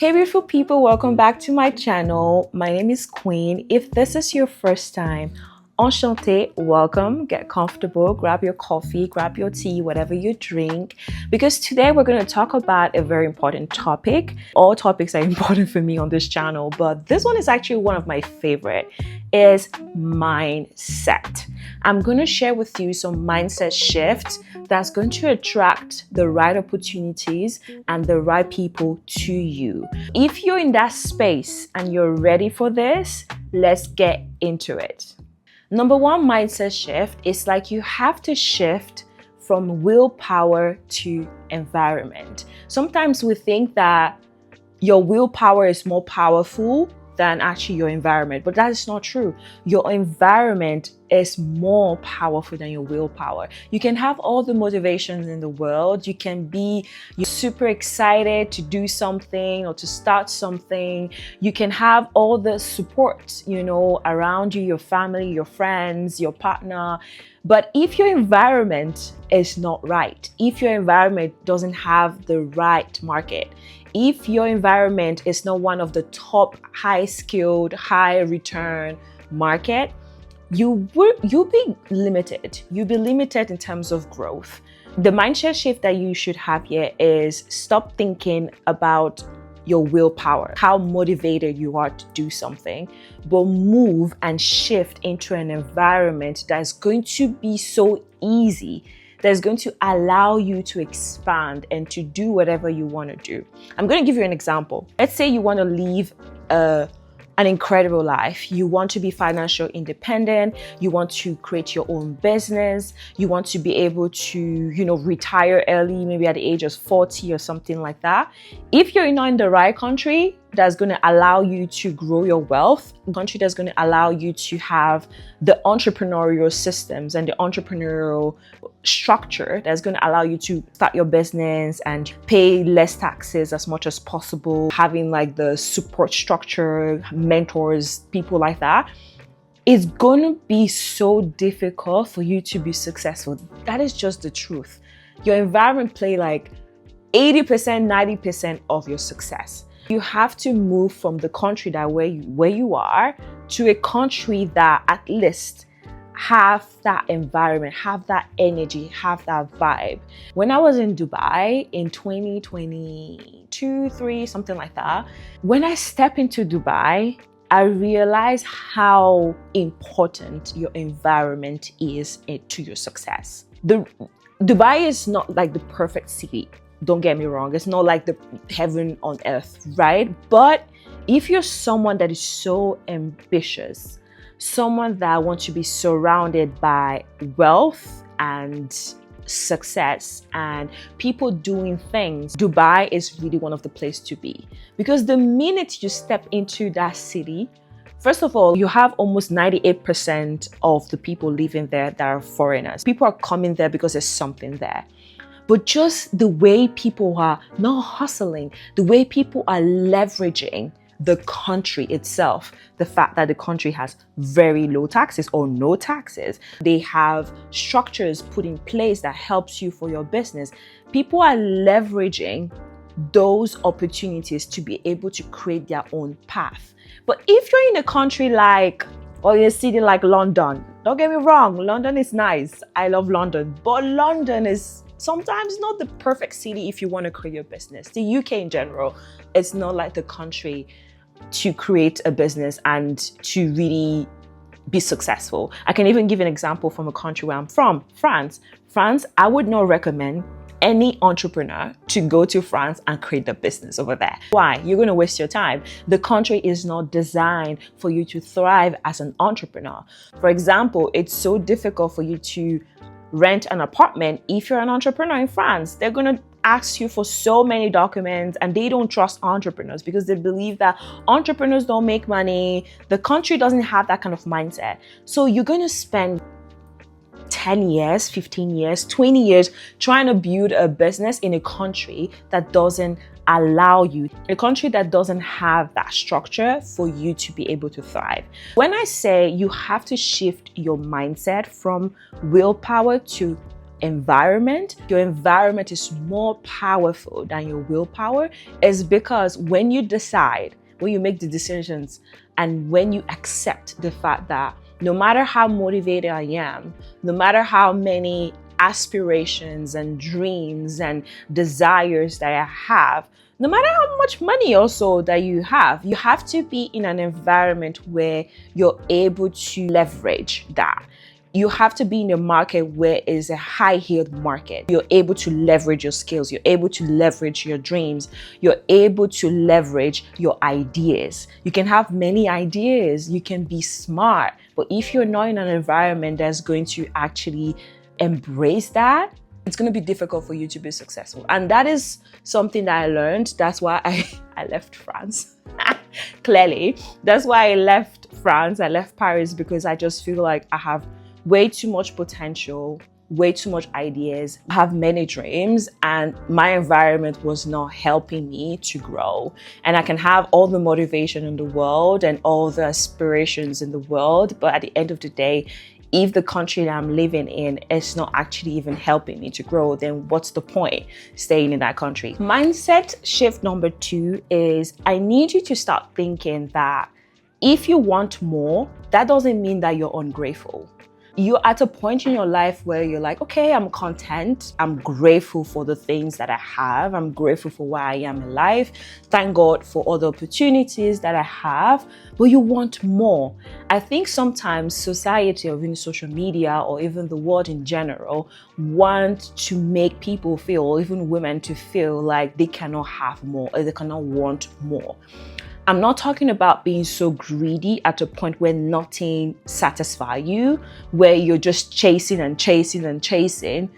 Hey beautiful people, welcome back to my channel. My name is Queen. If this is your first time, enchanté, welcome, get comfortable, grab your coffee, grab your tea, whatever you drink, because today we're going to talk about a very important topic. All topics are important for me on this channel, but this one is actually one of my favorite, is mindset. I'm going to share with you some mindset shifts that's going to attract the right opportunities and the right people to you. If you're in that space and you're ready for this, let's get into it. Number one mindset shift is like you have to shift from willpower to environment. Sometimes we think that your willpower is more powerful than actually your environment, but that is not true. Your environment is more powerful than your willpower. You can have all the motivations in the world. You can be super excited to do something or to start something. You can have all the support, around you, your family, your friends, your partner. But if your environment is not right, if your environment doesn't have the right market, if your environment is not one of the top high-skilled, high-return market, you'll be limited. You'll be limited in terms of growth. The mindset shift that you should have here is stop thinking about your willpower, how motivated you are to do something, but move and shift into an environment that's going to be so easy, that's going to allow you to expand and to do whatever you want to do. I'm going to give you an example. Let's say you want to live an incredible life. You want to be financially independent. You want to create your own business. You want to be able to, retire early, maybe at the age of 40 or something like that. If you're not in the right country that's going to allow you to grow your wealth, a country that's going to allow you to have the entrepreneurial systems and the entrepreneurial structure that's going to allow you to start your business and pay less taxes as much as possible, having like the support structure, mentors, people like that, it's going to be so difficult for you to be successful. That is just the truth. Your environment play like 80%, 90% of your success. You have to move from the country that where you are to a country that at least have that environment, have that energy, have that vibe. When I was in Dubai in 2022, 3, something like that, when I step into Dubai, I realized how important your environment is to your success. Dubai is not like the perfect city. Don't get me wrong. It's not like the heaven on earth, right? But if you're someone that is so ambitious, someone that wants to be surrounded by wealth and success and people doing things, Dubai is really one of the places to be. Because the minute you step into that city, first of all, you have almost 98% of the people living there that are foreigners. People are coming there because there's something there. But just the way people are not hustling, the way people are leveraging the country itself, the fact that the country has very low taxes or no taxes. They have structures put in place that helps you for your business. People are leveraging those opportunities to be able to create their own path. But if you're in a country or in a city like London, don't get me wrong, London is nice. I love London, but London is sometimes not the perfect city if you want to create your business. The UK in general, it's not like the country to create a business and to really be successful. I can even give an example from a country where I'm from, France. France, I would not recommend any entrepreneur to go to France and create a business over there. Why? You're going to waste your time. The country is not designed for you to thrive as an entrepreneur. For example, it's so difficult for you to rent an apartment if you're an entrepreneur in France. They're going to ask you for so many documents and they don't trust entrepreneurs because they believe that entrepreneurs don't make money. The country doesn't have that kind of mindset. So you're going to spend 10 years, 15 years, 20 years trying to build a business in a country that doesn't allow you, a country that doesn't have that structure for you to be able to thrive. When I say you have to shift your mindset from willpower to environment, your environment is more powerful than your willpower, is because when you decide, when you make the decisions, and when you accept the fact that no matter how motivated I am, no matter how many aspirations and dreams and desires that I have, no matter how much money also that you have to be in an environment where you're able to leverage that. You have to be in a market where it's a high-heeled market. You're able to leverage your skills. You're able to leverage your dreams. You're able to leverage your ideas. You can have many ideas. You can be smart. But if you're not in an environment that's going to actually embrace that, it's going to be difficult for you to be successful. And that is something that I learned. That's why I left France. Clearly, that's why I left France. I left Paris because I just feel like I have way too much potential, way too much ideas. I have many dreams, and my environment was not helping me to grow. And I can have all the motivation in the world and all the aspirations in the world, but at the end of the day, if the country that I'm living in is not actually even helping me to grow, then what's the point staying in that country? Mindset shift number 2 is I need you to start thinking that if you want more, that doesn't mean that you're ungrateful. You're at a point in your life where you're like, okay, I'm content. I'm grateful for the things that I have. I'm grateful for where I am in life. Thank God for all the opportunities that I have. But you want more. I think sometimes society or even social media or even the world in general want to make people feel, or even women to feel like they cannot have more or they cannot want more. I'm not talking about being so greedy at a point where nothing satisfies you, where you're just chasing and chasing and chasing,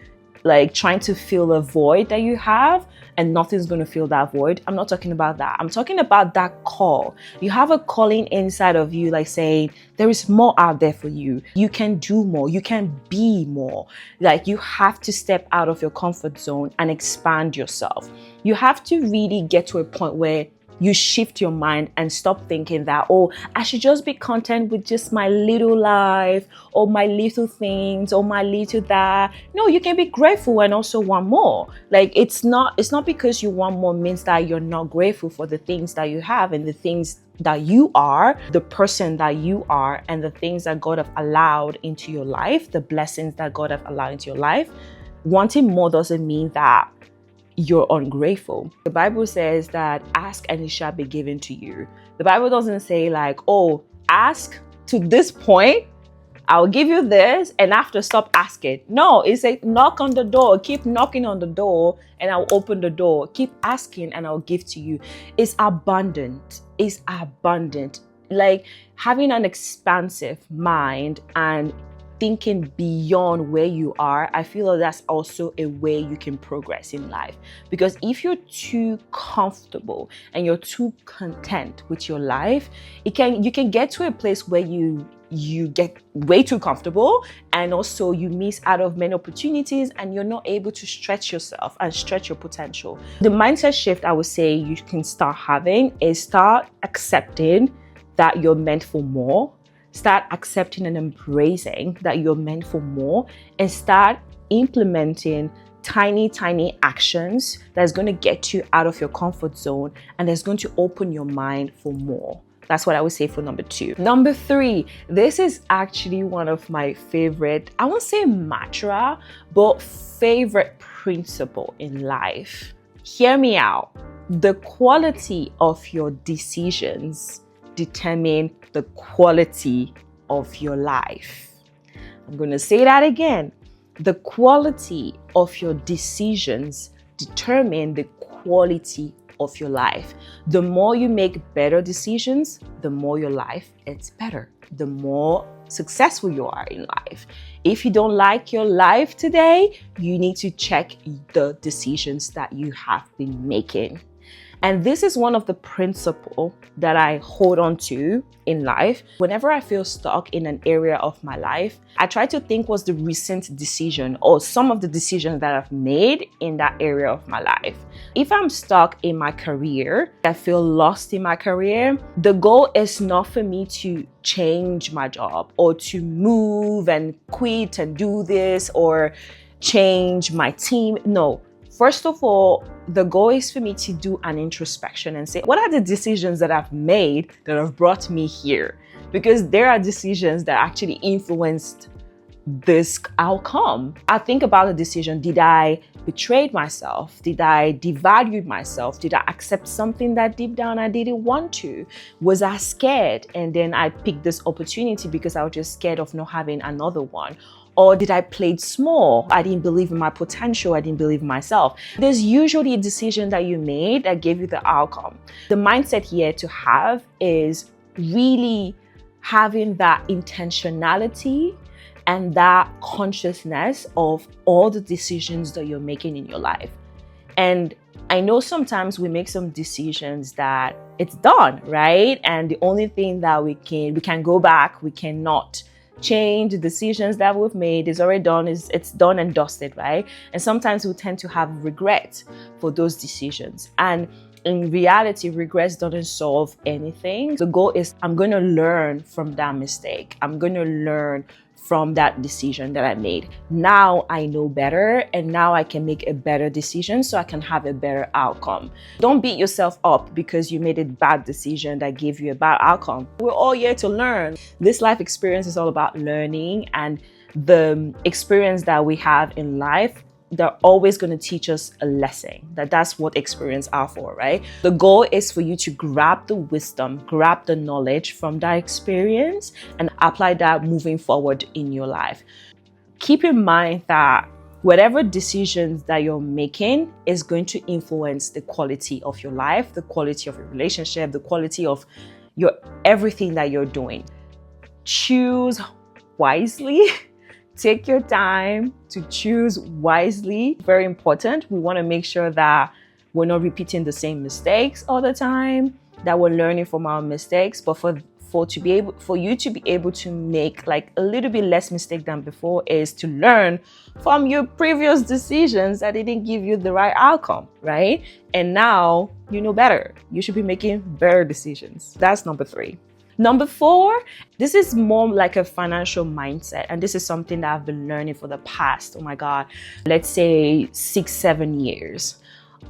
like trying to fill a void that you have and nothing's going to fill that void. I'm not talking about that. I'm talking about that call. You have a calling inside of you, like saying there is more out there for you. You can do more. You can be more. Like you have to step out of your comfort zone and expand yourself. You have to really get to a point where you shift your mind and stop thinking that, oh, I should just be content with just my little life or my little things or my little that. No, you can be grateful and also want more. Like it's not because you want more means that you're not grateful for the things that you have and the things that you are, the person that you are, and the things that God have allowed into your life, the blessings that God have allowed into your life. Wanting more doesn't mean that you're ungrateful. The Bible says that ask and it shall be given to you. The Bible doesn't say like, oh, ask to this point, I'll give you this, and after stop asking. No, it's like knock on the door, keep knocking on the door and I'll open the door. Keep asking and I'll give to you. It's abundant. It's abundant. Like having an expansive mind and thinking beyond where you are, I feel like that's also a way you can progress in life. Because if you're too comfortable and you're too content with your life, you can get to a place where you get way too comfortable and also you miss out of many opportunities and you're not able to stretch yourself and stretch your potential. The mindset shift I would say you can start having is start accepting that you're meant for more. Start accepting and embracing that you're meant for more, and start implementing tiny actions that's going to get you out of your comfort zone and that's going to open your mind for more. That's what I would say for number 2. Number 3, this is actually one of my favorite, I won't say mantra, but favorite principle in life. Hear me out. The quality of your decisions determine the quality of your life. I'm going to say that again. The quality of your decisions determine the quality of your life. The more you make better decisions, the more your life is better. The more successful you are in life. If you don't like your life today, you need to check the decisions that you have been making. And this is one of the principles that I hold on to in life. Whenever I feel stuck in an area of my life, I try to think what's the recent decision or some of the decisions that I've made in that area of my life. If I'm stuck in my career, I feel lost in my career, the goal is not for me to change my job or to move and quit and do this or change my team. No. First of all, the goal is for me to do an introspection and say, what are the decisions that I've made that have brought me here? Because there are decisions that actually influenced this outcome. I think about the decision. Did I betray myself? Did I devalue myself? Did I accept something that deep down I didn't want to? Was I scared? And then I picked this opportunity because I was just scared of not having another one. Or did I play it small? I didn't believe in my potential. I didn't believe in myself. There's usually a decision that you made that gave you the outcome. The mindset here to have is really having that intentionality and that consciousness of all the decisions that you're making in your life. And I know sometimes we make some decisions that it's done, right? And the only thing that we can go back, we cannot change the decisions that we've made. Is already done, it's done and dusted, right? And sometimes we tend to have regret for those decisions. And in reality, regrets doesn't solve anything. The goal is I'm going to learn from that mistake. I'm going to learn from that decision that I made. Now I know better, and now I can make a better decision so I can have a better outcome. Don't beat yourself up because you made a bad decision that gave you a bad outcome. We're all here to learn. This life experience is all about learning, and the experience that we have in life, they're always going to teach us a lesson. That's what experience are for, right? The goal is for you to grab the wisdom, grab the knowledge from that experience and apply that moving forward in your life. Keep in mind that whatever decisions that you're making is going to influence the quality of your life, the quality of your relationship, the quality of your everything that you're doing. Choose wisely. Take your time to choose wisely. Very important. We want to make sure that we're not repeating the same mistakes all the time, that we're learning from our mistakes. But for you to be able to make like a little bit less mistake than before is to learn from your previous decisions that didn't give you the right outcome, right? And now you know better. You should be making better decisions. That's number 3. Number 4, this is more like a financial mindset. And this is something that I've been learning for the past, let's say 6-7 years.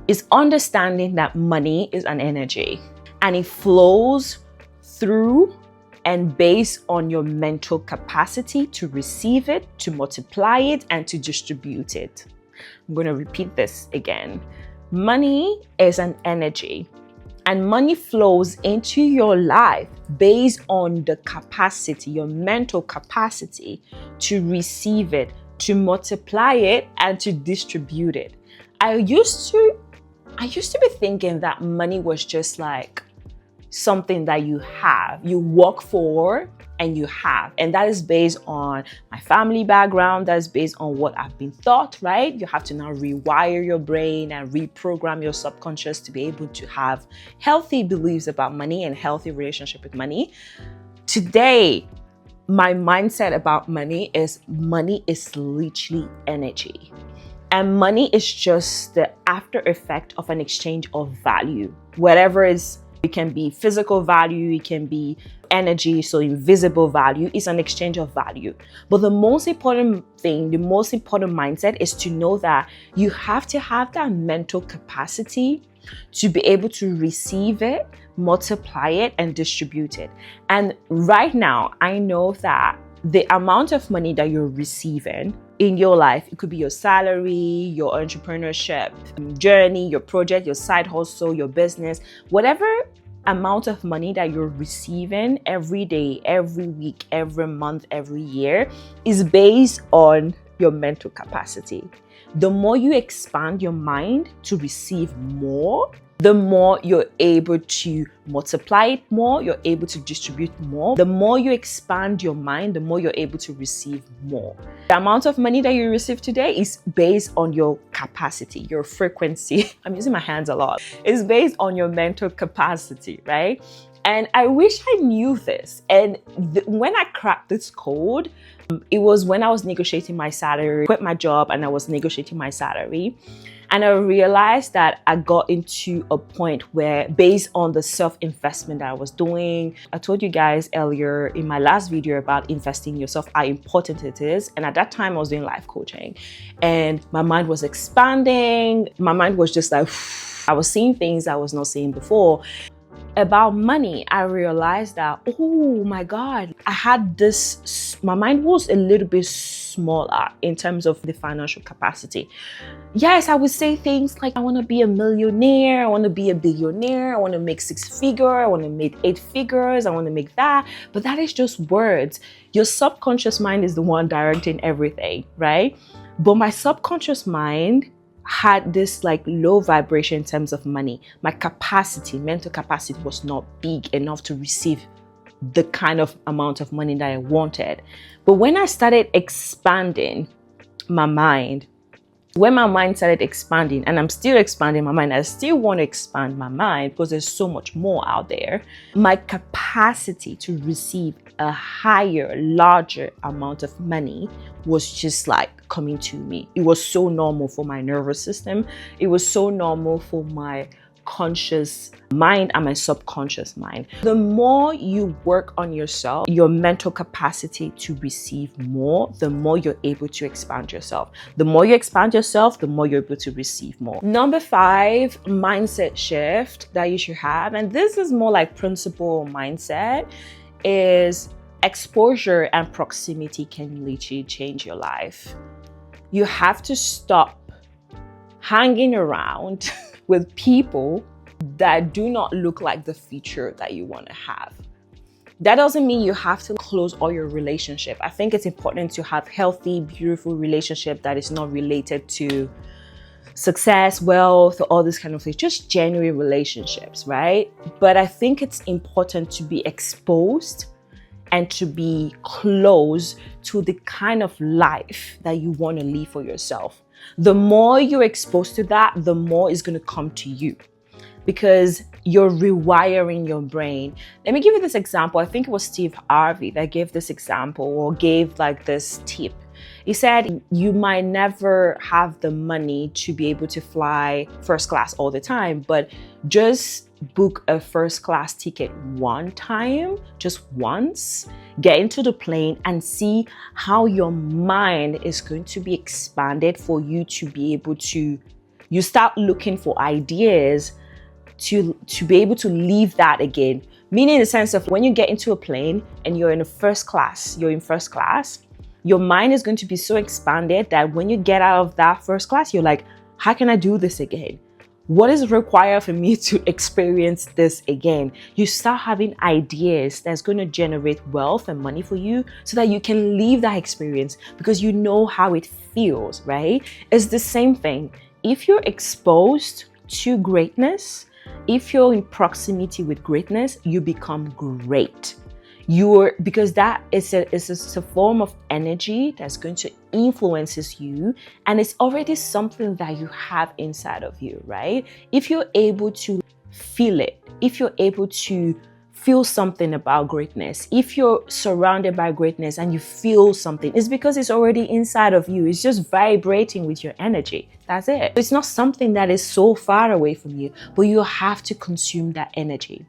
Is understanding that money is an energy and it flows through and based on your mental capacity to receive it, to multiply it, and to distribute it. I'm going to repeat this again. Money is an energy. And money flows into your life based on the capacity, your mental capacity to receive it, to multiply it, and to distribute it. I used to be thinking that money was just like something that you have, you work for, and you have. And that is based on my family background. That is based on what I've been taught, right? You have to now rewire your brain and reprogram your subconscious to be able to have healthy beliefs about money and healthy relationship with money. Today, my mindset about money is literally energy. And money is just the after effect of an exchange of value. Whatever is, it can be physical value, it can be energy, so invisible value. Is an exchange of value. But the most important thing, the most important mindset is to know that you have to have that mental capacity to be able to receive it, multiply it, and distribute it. And right now, I know that the amount of money that you're receiving in your life, it could be your salary, your entrepreneurship journey, your project, your side hustle, your business, whatever amount of money that you're receiving every day, every week, every month, every year is based on your mental capacity. The more you expand your mind to receive more, the more you're able to multiply it more, you're able to distribute more. The more you expand your mind, the more you're able to receive more. The amount of money that you receive today is based on your capacity, your frequency. I'm using my hands a lot. It's based on your mental capacity, right? And I wish I knew this. And when I cracked this code, it was when I was negotiating my salary, quit my job, and I was negotiating my salary. And I realized that I got into a point where, based on the self-investment that I was doing, I told you guys earlier in my last video about investing in yourself, how important it is. And at that time I was doing life coaching and my mind was expanding. My mind was just like, I was seeing things I was not seeing before. About money, I realized that, oh my God, I had this, my mind was a little bit smaller in terms of the financial capacity. Yes, I would say things like, I want to be a millionaire, I want to be a billionaire, I want to make 6 figures, I want to make 8 figures, I want to make that. But that is just words. Your subconscious mind is the one directing everything, right? But my subconscious mind had this like low vibration in terms of money. My capacity, mental capacity, was not big enough to receive the kind of amount of money that I wanted. But when I started expanding my mind, when my mind started expanding, and I'm still expanding my mind, I still want to expand my mind because there's so much more out there. My capacity to receive a higher, larger amount of money was just like coming to me. It was so normal for my nervous system. It was so normal for my conscious mind and my subconscious mind. The more you work on yourself, your mental capacity to receive more, the more you're able to expand yourself. The more you expand yourself, the more you're able to receive more. Number 5, mindset shift that you should have, and this is more like principle mindset, is exposure and proximity can literally change your life. You have to stop hanging around with people that do not look like the future that you want to have. That doesn't mean you have to close all your relationship. I think it's important to have healthy, beautiful relationship that is not related to success, wealth, all this kind of thing, just genuine relationships, right? But I think it's important to be exposed and to be close to the kind of life that you want to live for yourself. The more you're exposed to that, the more is going to come to you because you're rewiring your brain. Let me give you this example. I think it was Steve Harvey that gave this example or gave like this tip. He said, you might never have the money to be able to fly first class all the time, but just book a first class ticket one time, just once, get into the plane and see how your mind is going to be expanded for you to be able to, you start looking for ideas to be able to leave that again. Meaning in the sense of when you get into a plane and you're in first class, your mind is going to be so expanded that when you get out of that first class, you're like, how can I do this again? What is required for me to experience this again? You start having ideas that's going to generate wealth and money for you so that you can live that experience because you know how it feels, right? It's the same thing. If you're exposed to greatness, if you're in proximity with greatness, you become great. Because that is a form of energy that's going to influences you, and it's already something that you have inside of you, right? If you're able to feel it, if you're able to feel something about greatness, if you're surrounded by greatness and you feel something, it's because it's already inside of you. It's just vibrating with your energy. That's it. It's not something that is so far away from you, but you have to consume that energy.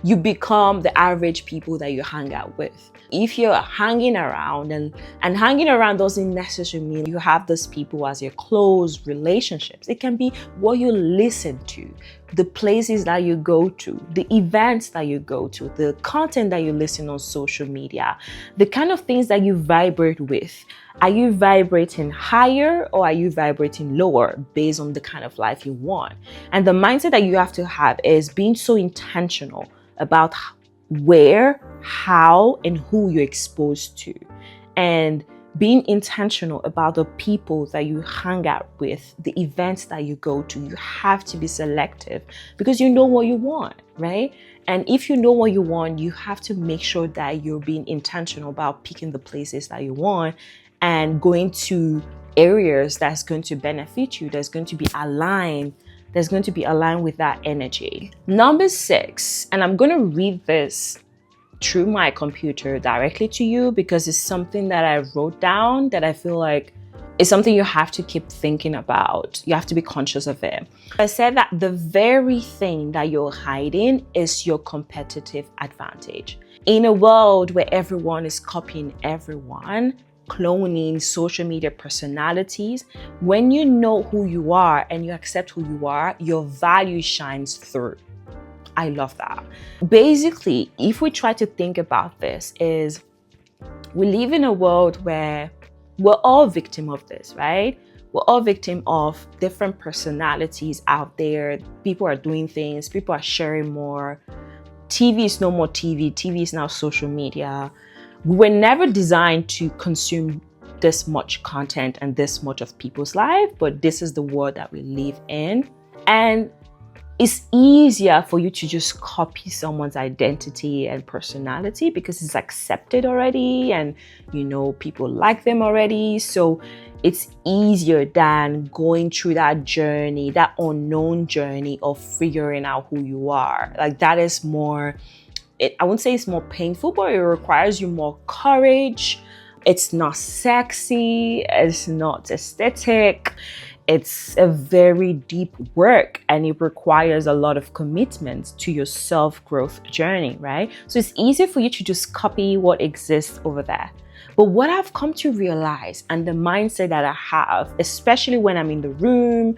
You become the average people that you hang out with. If you're hanging around and hanging around doesn't necessarily mean you have those people as your close relationships. It can be what you listen to, the places that you go to, the events that you go to, the content that you listen on social media, the kind of things that you vibrate with. Are you vibrating higher or are you vibrating lower based on the kind of life you want? And the mindset that you have to have is being so intentional about where, how, and who you're exposed to, and being intentional about the people that you hang out with, the events that you go to. You have to be selective because you know what you want, right? And if you know what you want, you have to make sure that you're being intentional about picking the places that you want and going to areas that's going to benefit you, that's going to be aligned with that energy. Number 6, and I'm going to read this through my computer directly to you because it's something that I wrote down that I feel like It's something you have to keep thinking about. You have to be conscious of it. I said that the very thing that you're hiding is your competitive advantage. In a world where everyone is copying everyone, cloning social media personalities, when you know who you are and you accept who you are, your value shines through. I love that. Basically, if we try to think about this, is we live in a world where we're all victim of this, right? We're all victim of different personalities out there. People are doing things, people are sharing more. TV is no more TV. TV is now social media. We were never designed to consume this much content and this much of people's life, but this is the world that we live in. And it's easier for you to just copy someone's identity and personality because it's accepted already and people like them already. So it's easier than going through that journey, that unknown journey of figuring out who you are. Like that is more, I wouldn't say it's more painful, but it requires you more courage. It's not sexy, it's not aesthetic. It's a very deep work and it requires a lot of commitment to your self-growth journey, right? So it's easier for you to just copy what exists over there. But what I've come to realize and the mindset that I have, especially when I'm in the room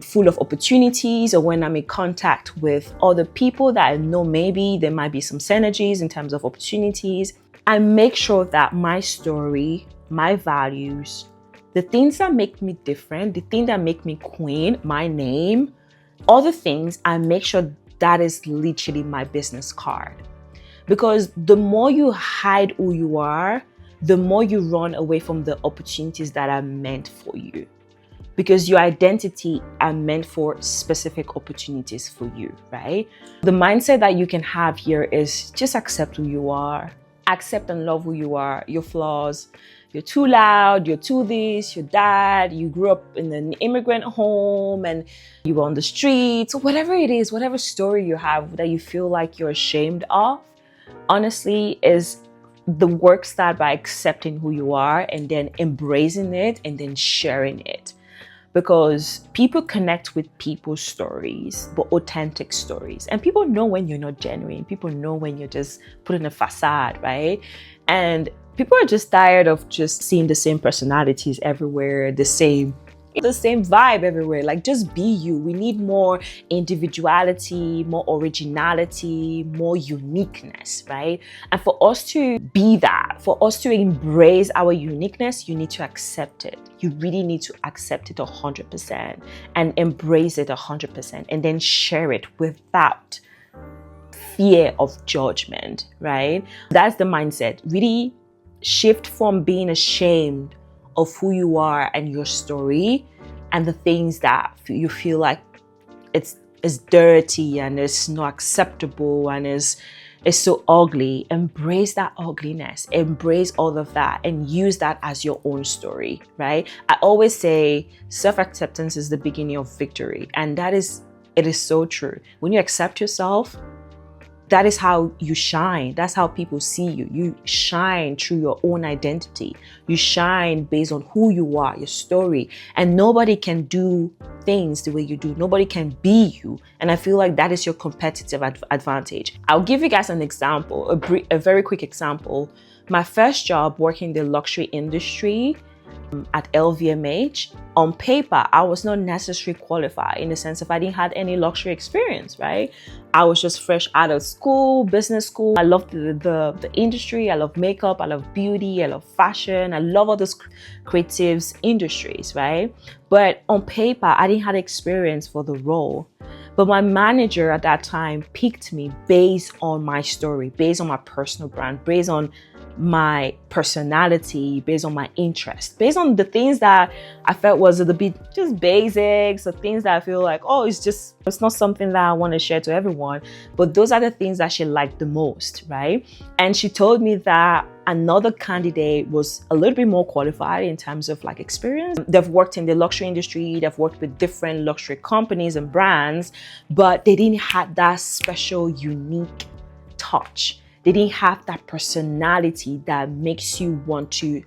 full of opportunities or when I'm in contact with other people that I know maybe there might be some synergies in terms of opportunities, I make sure that my story, my values, the things that make me different, the things that make me queen, my name, all the things, I make sure that is literally my business card. Because the more you hide who you are, the more you run away from the opportunities that are meant for you. Because your identity are meant for specific opportunities for you, right? The mindset that you can have here is just accept who you are. Accept and love who you are, your flaws. You're too loud, you're too this, you're that, you grew up in an immigrant home and you were on the streets, whatever it is, whatever story you have that you feel like you're ashamed of, honestly, is the work start by accepting who you are and then embracing it and then sharing it. Because people connect with people's stories, but authentic stories. And people know when you're not genuine. People know when you're just putting a facade, right? And people are just tired of just seeing the same personalities everywhere, the same vibe everywhere. Like, just be you. We need more individuality, more originality, more uniqueness, right? And for us to be that, for us to embrace our uniqueness, you need to accept it. You really need to accept it 100% and embrace it 100% and then share it without fear of judgment, right? That's the mindset. Really shift from being ashamed of who you are and your story and the things that you feel like it's dirty and it's not acceptable and is so ugly. Embrace that ugliness, embrace all of that and use that as your own story, right? I always say self-acceptance is the beginning of victory, and it is so true. When you accept yourself, that is how you shine. That's how people see you. You shine through your own identity. You shine based on who you are, your story. And nobody can do things the way you do. Nobody can be you. And I feel like that is your competitive advantage. I'll give you guys an example, a very quick example. My first job working in the luxury industry at LVMH, on paper, I was not necessarily qualified in the sense of I didn't have any luxury experience, right? I was just fresh out of school, business school. I love the industry. I love makeup. I love beauty. I love fashion. I love all those creatives industries, right? But on paper, I didn't have experience for the role. But my manager at that time picked me based on my story, based on my personal brand, based on my personality, based on my interest, based on the things that I felt was a little bit just basics, or things that I feel like, oh, it's not something that I want to share to everyone. But those are the things that she liked the most, right? And she told me that another candidate was a little bit more qualified in terms of like experience. They've worked in the luxury industry, they've worked with different luxury companies and brands, but they didn't have that special, unique touch. They didn't have that personality that makes you want to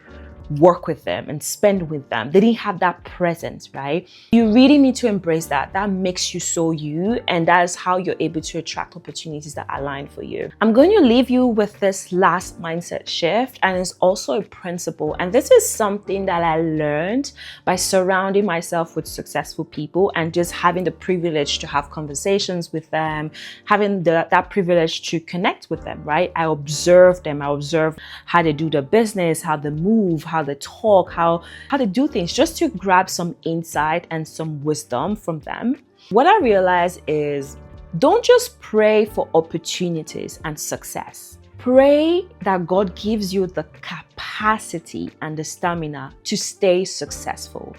work with them and spend with them. They didn't have that presence, right? You really need to embrace that. That makes you so you, and that is how you're able to attract opportunities that align for you. I'm going to leave you with this last mindset shift, and it's also a principle. And this is something that I learned by surrounding myself with successful people and just having the privilege to have conversations with them, having that privilege to connect with them, right? I observe them. I observe how they do their business, how they move, how they talk, how they do things, just to grab some insight and some wisdom from them. What I realized is, don't just pray for opportunities and success. Pray that God gives you the capacity and the stamina to stay successful.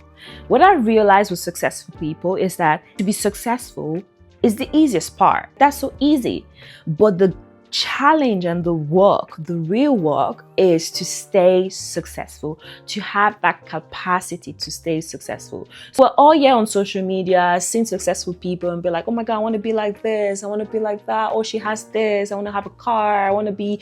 What I realized with successful people is that to be successful is the easiest part. That's so easy. But the challenge and the work, the real work, is to stay successful, to have that capacity to stay successful. So we're all here on social media seeing successful people and be like, oh my God, I want to be like this, I want to be like that, oh, she has this, I want to have a car, I want to be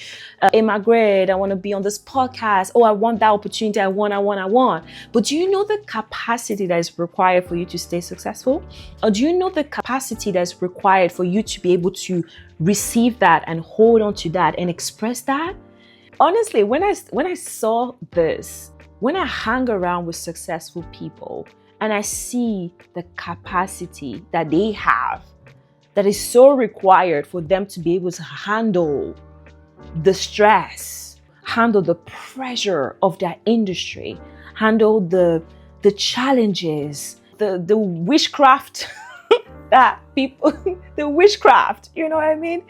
in my grade, I want to be on this podcast, oh, I want that opportunity, I want. But do you know the capacity that is required for you to stay successful? Or do you know the capacity that is required for you to be able to receive that and hold on to that and express that? Honestly, when I saw this, when I hang around with successful people and I see the capacity that they have, that is so required for them to be able to handle the stress, handle the pressure of their industry, handle the challenges, the witchcraft that people, the witchcraft, you know what I mean?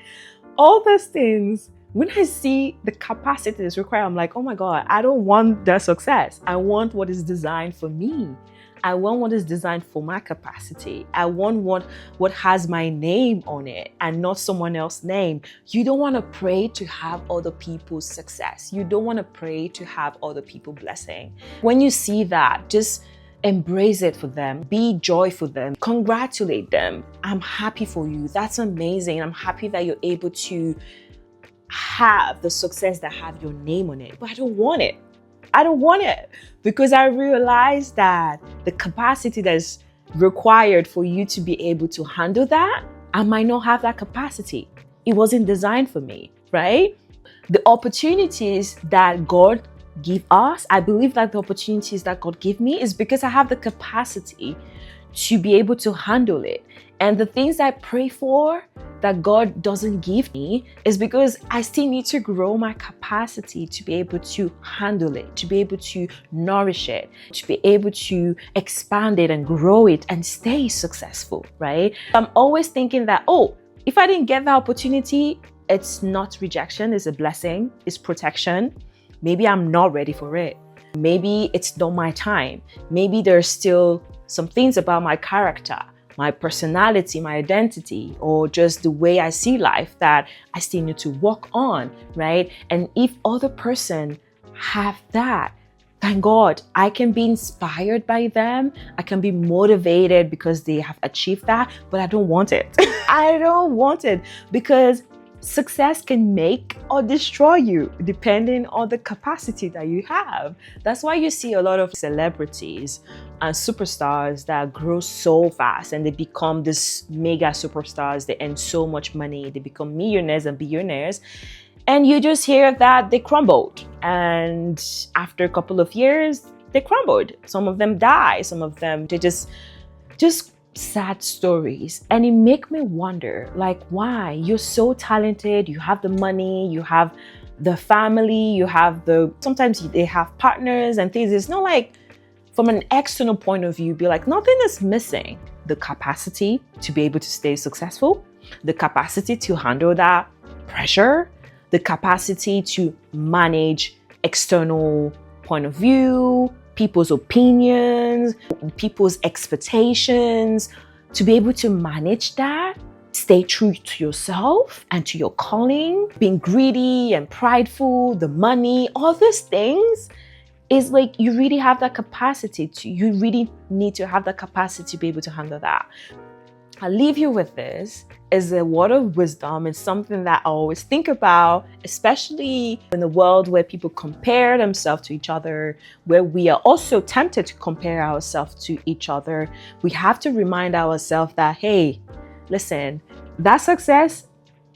All those things. When I see the capacity that's required, I'm like, oh my God, I don't want their success. I want what is designed for me. I want what is designed for my capacity. I want what has my name on it and not someone else's name. You don't want to pray to have other people's success. You don't want to pray to have other people blessing. When you see that, just embrace it for them. Be joy for them. Congratulate them. I'm happy for you. That's amazing. I'm happy that you're able to have the success that have your name on it. But I don't want it. I don't want it because I realized that the capacity that is required for you to be able to handle that, I might not have that capacity. It wasn't designed for me, right? The opportunities that God give us, I believe that the opportunities that God give me is because I have the capacity to be able to handle it. And the things I pray for that God doesn't give me is because I still need to grow my capacity to be able to handle it, to be able to nourish it, to be able to expand it and grow it and stay successful, right? I'm always thinking that, oh, if I didn't get that opportunity, it's not rejection, it's a blessing, it's protection. Maybe I'm not ready for it. Maybe it's not my time. Maybe there's still some things about my character, my personality, my identity, or just the way I see life that I still need to work on, right? And if other person have that, thank God, I can be inspired by them. I can be motivated because they have achieved that, but I don't want it. I don't want it because success can make or destroy you depending on the capacity that you have. That's why you see a lot of celebrities and superstars that grow so fast and they become this mega superstars. They earn so much money. They become millionaires and billionaires. And you just hear that they crumbled. And after a couple of years, they crumbled. Some of them die. Some of them, they just sad stories. And it make me wonder, like, why? You're so talented, you have the money, you have the family, you have sometimes they have partners and things. It's not like from an external point of view, be like, nothing is missing. The capacity to be able to stay successful, the capacity to handle that pressure, the capacity to manage external point of view, people's opinions, people's expectations, to be able to manage that, stay true to yourself and to your calling, being greedy and prideful, the money, all these things is like you really have that capacity you really need to have that capacity to be able to handle that. I'll leave you with this. Is a word of wisdom. It's something that I always think about, especially in the world where people compare themselves to each other, where we are also tempted to compare ourselves to each other. We have to remind ourselves that, hey, listen, that success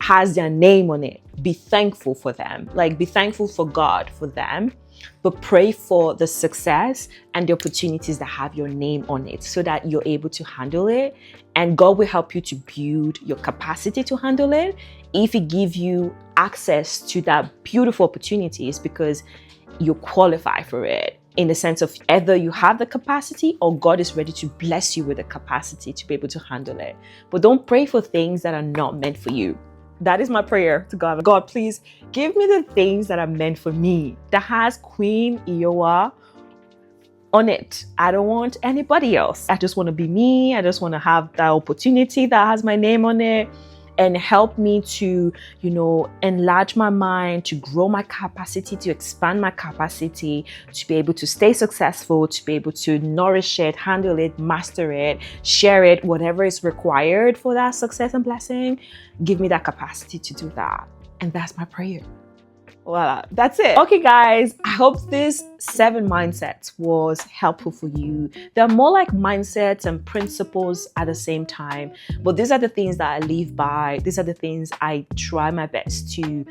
has their name on it. Be thankful for them. Like, be thankful for God for them, but pray for the success and the opportunities that have your name on it so that you're able to handle it. And God will help you to build your capacity to handle it if He gives you access to that beautiful opportunities, because you qualify for it, in the sense of either you have the capacity or God is ready to bless you with the capacity to be able to handle it. But don't pray for things that are not meant for you. That is my prayer to God. God, please give me the things that are meant for me, that has Queen Iyowa on it. I don't want anybody else. I just want to be me. I just want to have that opportunity that has my name on it, and help me to, enlarge my mind, to grow my capacity, to expand my capacity, to be able to stay successful, to be able to nourish it, handle it, master it, share it, whatever is required for that success and blessing. Give me that capacity to do that. And that's my prayer. Voila, that's it. Okay, guys, I hope this 7 mindsets was helpful for you. They're more like mindsets and principles at the same time, but these are the things that I live by. These are the things I try my best to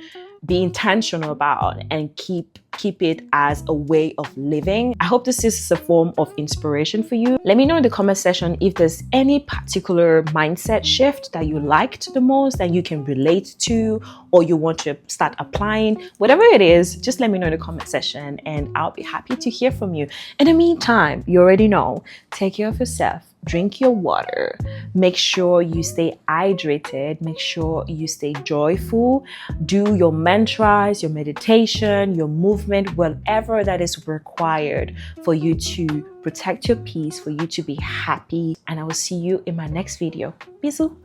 be intentional about and keep it as a way of living. I hope this is a form of inspiration for you. Let me know in the comment section if there's any particular mindset shift that you liked the most, that you can relate to, or you want to start applying. Whatever it is, just let me know in the comment section and I'll be happy to hear from you. In the meantime, you already know, take care of yourself. Drink your water. Make sure you stay hydrated. Make sure you stay joyful. Do your mantras, your meditation, your movement, whatever that is required for you to protect your peace, for you to be happy. And I will see you in my next video. Bisous.